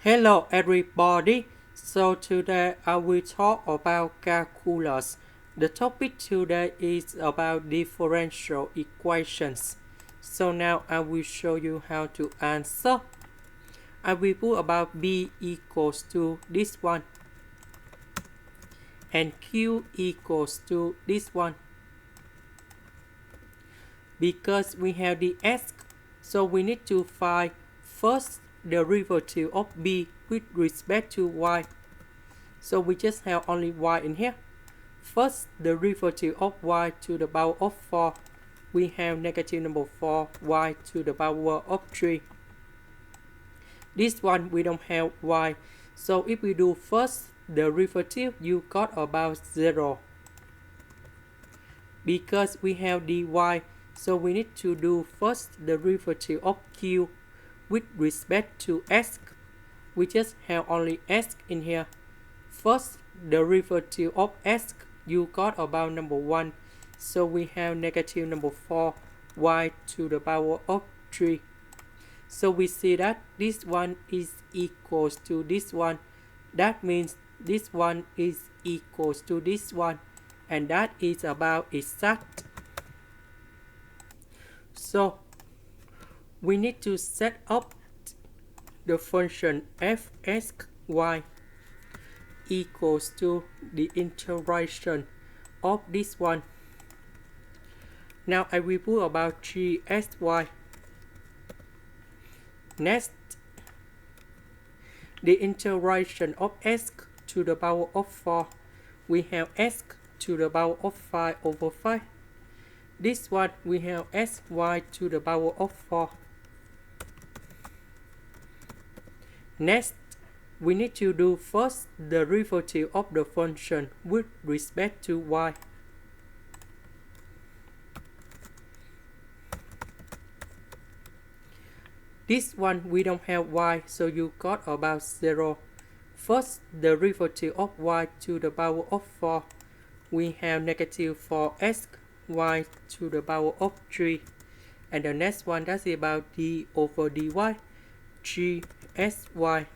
Hello everybody. So today I will talk about calculus. The topic today is about differential equations. So now I will show you how to answer. I will put about b equals to this one and q equals to this one. Because we have the s, so we need to find first the derivative of b with respect to y. So we just have only y in here. First, the derivative of y to the power of 4. We have negative number 4, y to the power of 3. This one we don't have y. So if we do first the derivative, you got about 0. Because we have dy, so we need to do first the derivative of q with respect to s. We just have only s in here. First, the derivative of s, you got about number 1. So we have negative number 4, y to the power of 3. So we see that this one is equals to this one. That means this one is equals to this one. And that is about exact. So we need to set up the function fxy equals to the integration of this one. Now I will put about 3sy. Next, the integration of s to the power of 4. We have s to the power of 5 over 5. This one we have sy to the power of 4. Next, we need to do first the derivative of the function with respect to y. This one we don't have y, so you got about 0. First, the derivative of y to the power of 4. We have negative 4s y to the power of 3. And the next one, that's about d over dy, 3sy.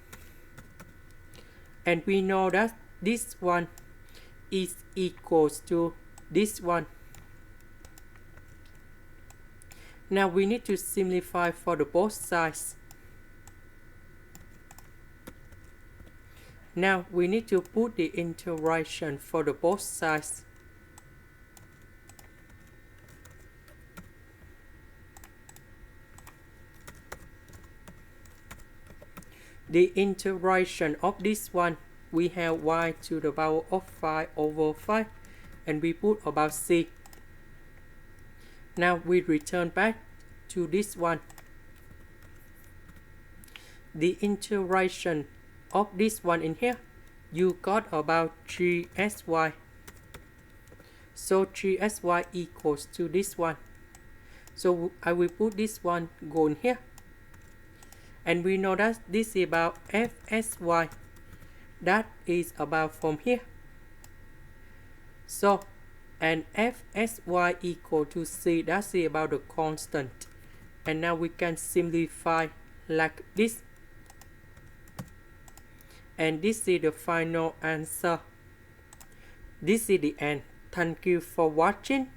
And we know that this one is equals to this one. Now we need to simplify for the both sides. Now we need to put the integration for the both sides. The integration of this one, we have y to the power of 5 over 5, and we put about c. Now we return back to this one. The integration of this one in here, you got about 3sy. So 3sy equals to this one. So I will put this one go in here. And we know that this is about fsy. That is about from here. So, and fsy equal to c, that's about the constant. And now we can simplify like this. And this is the final answer. This is the end. Thank you for watching.